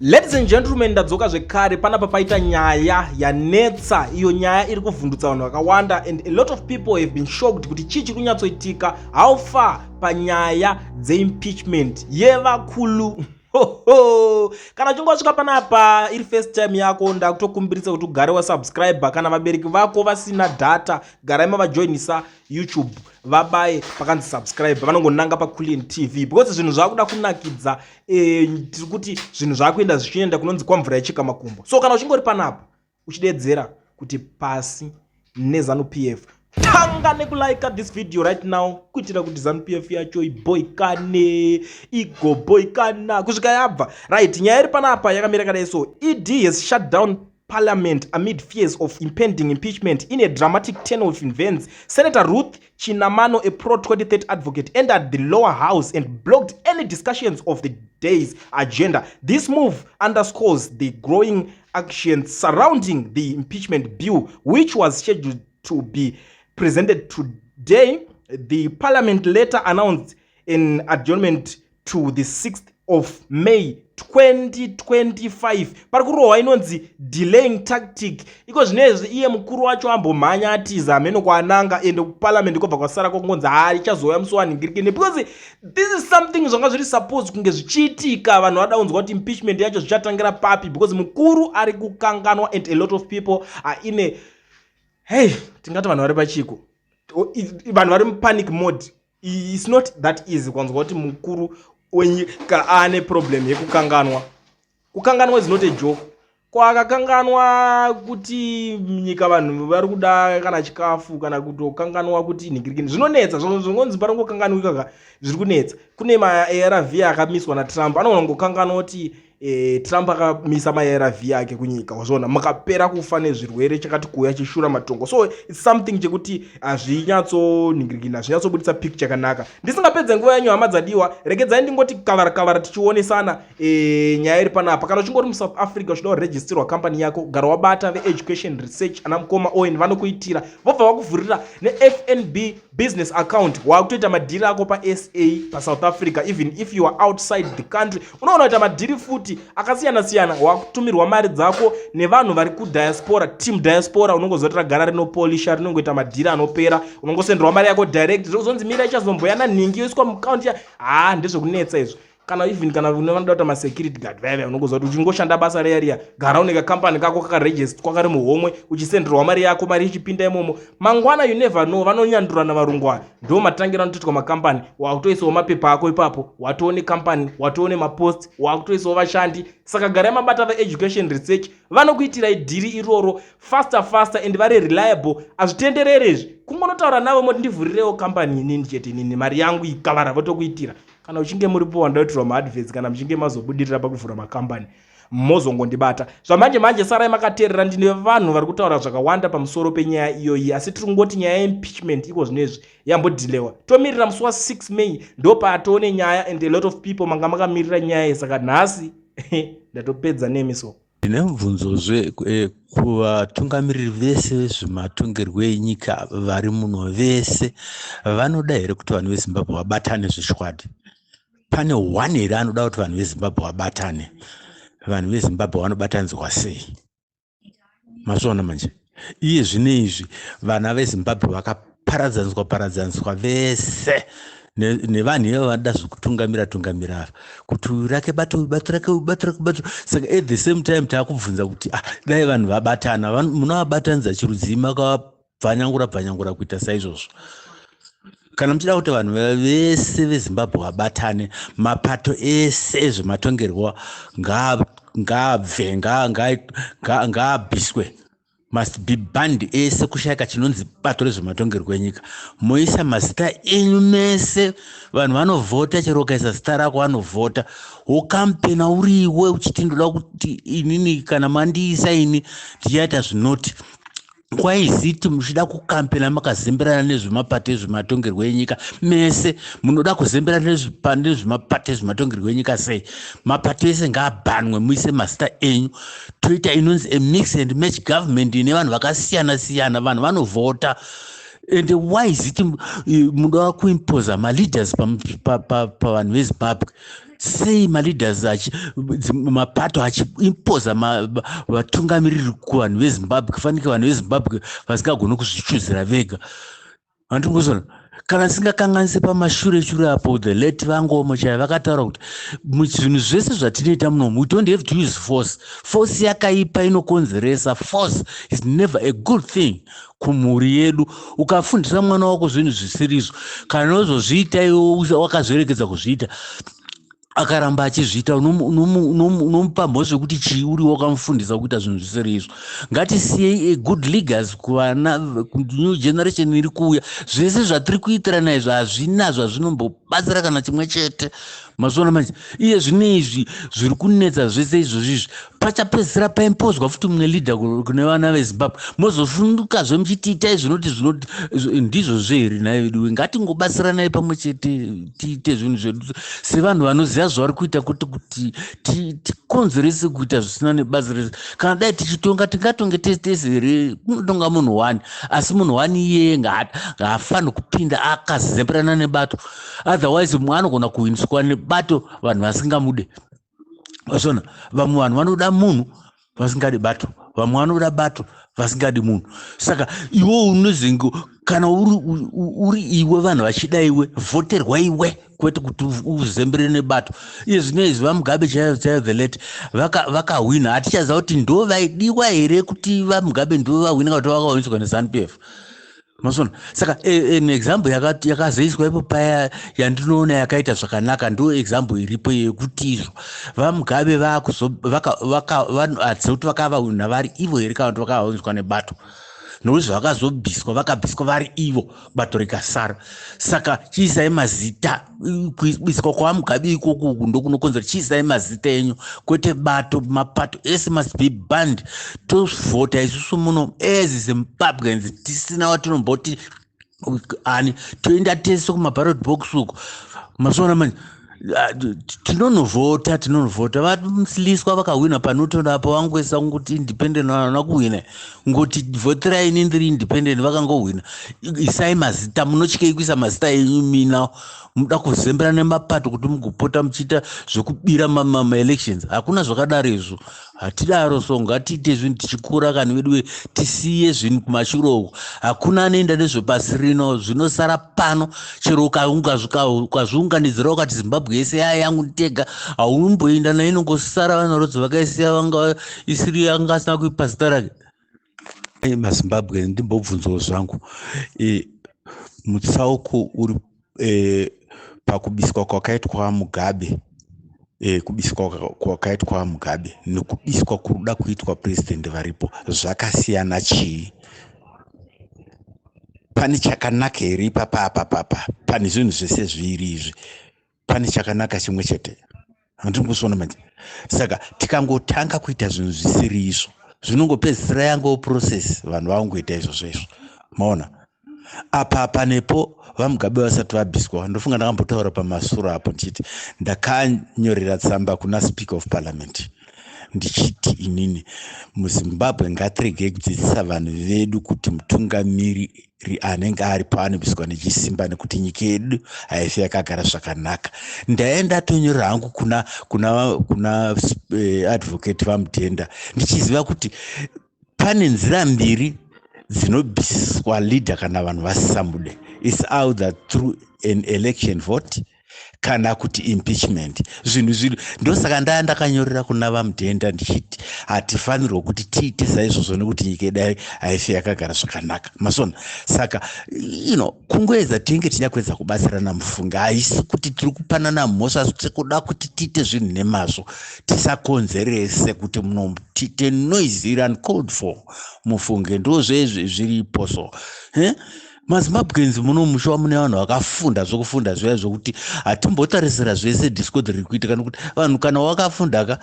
Ladies and gentlemen, ndadzoka zvekare panapa paita nyaya yanetsa, iyo nyaya iri kuvhundutsa vanhu vakawanda, and a lot of people have been shocked kuti chii chiri kunyatsoitika, how far panyaya dzeimpeachment yevakulu. Kana uchinge wasvika panapa iri first time yako, ndakutokumbiritsa kuti ugare wasubscribe. Kana vabereki vako vasina data, garai mavajoinisa YouTube vabaye pakanzi subscribe, vanongonanga paKulian TV because zvinhu zvakuda kunakidza. Tiri kuti zvinhu zvakuenda zvichienda kunonzi kwamvura yachika makumbo. So kana uchingori panapa uchidedzera kuti pasi neZANU-PF, tanga nekulike this video right now kuitira kuti ZANU-PF yacho igoboikana kusvika yabva. Right, nyaya iri panapa yakamira kadai so. ED has shut down Parliament amid fears of impending impeachment. In a dramatic turn of events, Senator Ruth Chinamano, a pro-2030 advocate, entered the lower house and blocked any discussions of the day's agenda. This move underscores the growing action surrounding the impeachment bill, which was scheduled to be presented today. The Parliament later announced an adjournment to the 6th of May 2025. Parikurohwa inonzi delaying tactic. Iko zvinezvi iye mukuru wacho ambomhanya atiza ameno kwaananga ende kuparliament kobva kwasara kongonzi ichazouya musi wanhingirikini, because this is something zvanga zviri supposed kunge zvichiitika. Vanhu vada kunzwa kuti impeachment yacho zvichatangira papi, because mukuru ari kukanganwa and a lot of people are in a tingati vanhu vari pachiko, vanhu vari mupanic mode. It's not that easy kwanzwa kuti mukuru wenyika ane problem yekukanganwa. Kukanganwa is not a joke. Kwa akakanganwa kuti nyika vanhu vari kuda kana chikafu kana kutokanganwa kuti nhingirikini, zvinonetsa. Zvinonzi parangokanganwika ka zviri kunetsa. Kune ma-ARV akamiswa naTrump, anongokanganwa kuti Trump akamisa ma-ARV ake kunyika, wazviona makapera kufa nezvirwere chakati kuuya chishura matongo. So it's something chekuti hazvinyatsonhingirikini, hazvinyatsobuditsa picture yakanaka. Ndisingapedze nguva yanyu hama dzadiwa, regedzai ndingoti kavara tichionesana nyaya iri panapa. Kana uchingori muSouth Africa uchida kuregisterwa company yako, gara wabata veEducation Research ana Mukoma Owen vanokuitira, vobva vakuvhurira neFNB business account. Wakutoita madhiri ako paSA paSouth Africa, even if you are outside the country. Unoona kuita madhiri futi akasiyana-siyana. Wakutumirwa mari dzako nevanhu vari kudiaspora, team diaspora. Unongozotira gara rinopolisha, rinongoita madhiri anopera. Unongosenderwa mari yako direct. Zvozonzi mira ichazomboyana nhingi yoiswa muaccount ya. Ndezvekunetsa izvo. Kana even kana unoda kuita ma-security guard vaya unongoziva kuti uchingoshanda basa reya, gara une kacompany kako kakarejista kwakari muhomwe, uchisenderwa mari yako, mari ichipinda imomo. Mangwana you never know, vanonyandurana varungwana. Ndo matangira anotoitwa macompany. Wakutoisawo mapepa ako ipapo, watoone company, watoone mapost, wakutoisawo vashandi. Saka garai mabata veEducation Research vanokuitirai dhiri iroro faster and vari reliable. Hazvitendererezvi kungonotaura navo moti ndivhurirewo company inini chete inini, mari yangu ikavara votokuitira. Kana uchinge muripo wandautirwa maadvance, kana muchinge mazobudirira pakuvhura macompany, mozongondibata. Zvamanje sarai makateerera. Ndine vanhu vari kutaura zvakawanda pamusoro penyaya iyoyi, asi tiri kungoti nyaya yeimpeachment iko zvinezvi yambodilewa. Tomirira musi wa6 May ndo paatoone nyaya, and a lot of people manga makamirira nyaya. Saka nhasi ndatopedza nemiso. Ndine mubvunzozve kuvatungamiriri vese vezvematongerwo enyika vari muno vese vanoda here kuti vanhu veZimbabwe vabatane zvishikwadi? Pane one here anoda kuti vanhu veZimbabwe vabatane? Vanhu veZimbabwe vanobatanidzwa sei? Mazviona manje iye zvine izvi vana veZimbabwe vakaparadzaniswa vese nevanhu ivo vanoda zvokutungamira ava kuti rake bato. Saka at the same time taakubvunza kuti dai vanhu vabatana, munovabatanidza chirudzii makavabvanyangura kuita saizvozvo? Kana muchida kuti vanhu vese veZimbabwe vabatane, mapato ese ezvematongerwo ngaabve, ngaabviswe, must be banned ese, kushayika chinonzi bato rezvematongerwo enyika. Moisa mazita enyu mese, vanhu vanovhota, chero ukaisa zita rako vanovhota. Wokampena uriwe uchiti ndoda kuti inini kana mandiisa ini ndichaita zvinoti. Kwaiziti muchida kukampena makazemberana nezvemapato ezvematongerwo enyika mese, munoda kuzemberana nezvemapato ezvematongerwo enyika sei? Mapato ese ngaabhanwe, muise mazita enyu, toita inonzi a mix and match government ine vanhu vakasiyana-siyana, vanhu vanovhota. And why is it munoda kuimposa ma-leaders pavanhu veZimbabwe? sei maleaders mapato achiimposa vatungamiriri kuvanhu vezimbabwe kufanike vanhu vezimbabwe vasingagoni kuzvichuzira vega. Handingozona kana singakanganise pamashure apo the late vangomo chaiva vakataura kuti zvinhu zvese zvatinoita munomu we don't have to use force yakaipa inokonzeresa. Force is never a good thing kumhuri yedu. Ukafundisa mwana wako zvinhu zvisirizvo kana unozozviita iwe wakazvirekeza kuzviita akaramba achizviita unomupa mhosva yekuti chii uri wakamufundisa kuita zvinhu zvisiri izvo. Ngatisiyei a good legacy kuvana new generation iri kuuya. Zvese zvatiri kuitira naizvo hazvina zvazvinombobatsira kana chimwe chete. Mazona manje iye zvine izvi zviri kunetsa zvese izvozvizvi pachapedzisira paimbozwa futi mumwe leader kune vana vezimbabwe mozofunduka muchitiitai zvinoti ndizvo zveri naivedu. Ngatingobatsiranai pamwe chete tiite zvinhu zvedu sevanhu vanoziva zvavari kuita kuti tikonzerese kuita zvisina nebasa rese. Kana dai tichitonga tingatonge tese here kunotonga munhu wani asi munhu wani iyeye ngaafanirwe kupinda akazemberana nebato otherwise mumwe anogona kuwiniswa nebato vanhu vasingamude. Vasona vamwe vanhu vanoda munhu vasingadi bato, vamwe vanoda bato vasingadi munhu. Saka iwe unozingo kana uri iwe vanhu vachida iwe vhoterwa iwe kwete kuti uzembere nebato. Iye zvinezvi vamugabe chaivo the late vakahwina hatichaziva kuti ndo vaidiwa here kuti vamugabe ndo vahwina kuti vakawiniswa neZANU-PF. Masona saka an example yakazoiswa ipo paya yandinoona yakaita zvakanaka ndo example iripo yekuti izvo vamugabe vakaatsa kuti vakavahwina vari ivo here kana kuti vakavawiniswa nebato. Nokuti zvavakazobviswa vakabviswa vari ivo bato rikasara. Saka chiisai mazita kubviswa kwamugabe ikoko ndokunokonzera chiisai mazita enyu kwete bato. Mapato ese must be banned. Tovhota isusu muno as Zimbabweans tisina watinomboti ani toenda tese kumaballot box uko. Masona manje tinonovhota vasiliswa vakahwina panotonapo vangoisa kuti independent vana kuhwina ngoti voterai ini ndiri independent vakangohwina. Isai mazita munotyei kuisa mazita enyu mina muda kuzembera nemapato kuti mugopota muchiita zvekubira maelections. Hakuna zvakadaro izvo hatidaro. So ngatiite zvinhu tichikura kana vedu tisiye zvinhu kumashure uko. Hakuna anoenda nezvepasi rino zvinosara pano. Chero ukazviunganidzira ukati Zimbabwe yese yangu ndega haumboenda nayo inongosara vanhu vakaisiya vanga isiri yanga asina kuipa zita rake. MaZimbabwe ndimbobvunzawo zvangu mutsauko uri pakubiswa kwakaitwa Mugabe kubiswa kwakaitwa Mugabe nekubiswa kuruda kuitwa president varipo zvakasiyana chii? Pane chakanaka here ipapa pane zvinhu zvese zviri izvi pane chakanaka chimwe chete? Handingosona manje. Saka tikangotanga kuita zvinhu zvisiri izvo zvinongopedzisira yango process vanhu vangoita izvozvo. Maona apa nepo vamugabe vasati vabviswa ndofunga ndakambotaura pamasuro apo ndichiti ndakanyorera tsamba kuna Speaker of Parliament ndichiti inini muZimbabwe ngatiregei kudzidzisa vanhu vedu kuti mutungamiriri anenge aripo anobviswa nechisimba nekuti nyika yedu haifi yakagara zvakanaka. Ndaenda tonyorera hangu kuna advocate vaMutenda ndichiziva kuti pane nzira mbiri dzinobviswa leader kana vanhu vasisamude. It's either through an election vote kana kuti impeachment. Zvinhu ndosaka ndakanyorera kuna vaMutenda ndichiti hatifanirwa kuti tiite saizvozvo nekuti nyika yedu haifi yakagara zvakanaka. Masona saka kungoedza tinge tinyakwedza kubatsirana mufunga. Haisi kuti tiri kupanana mhosva tiri kuda kuti tiite zvinhu nemazvo tisakonzerese kuti muno tiite noisy uncalled for mufunge. Ndozvezve zviripo. So maZimbabweans muno mushawa mune vanhu vakafunda zvokufunda zviya zvokuti hatimbotarisira zvese discord riri kuitika nokuti vanhu kana wakafunda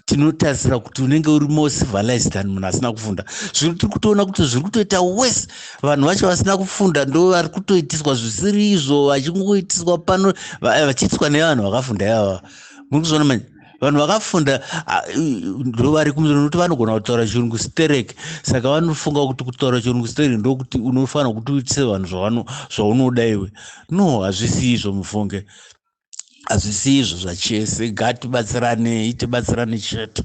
tinotarisira kuti unenge uri more civilized than munhu asina kufunda. Zvino tiri kutoona kuti zviri kutoita worse. Vanhu vacho vasina kufunda ndo vari kutoitiswa zvisiri izvo vachingoitiswa pano vachiitiswa nevanhu vakafunda yava. Muri kuzona manje vanhu vakafunda ndo vari kumuzoro nokuti vanogona kutaura chirungu stereke. Saka vanofunga kuti kutaura chirungu stereke ndokuti unofanira kuti uitise vanhu zvaunoda iwe. No, hazvisi izvo mufunge. hazvisi izvo zvachese, ngatibatsiranei, tibatsirane chetu.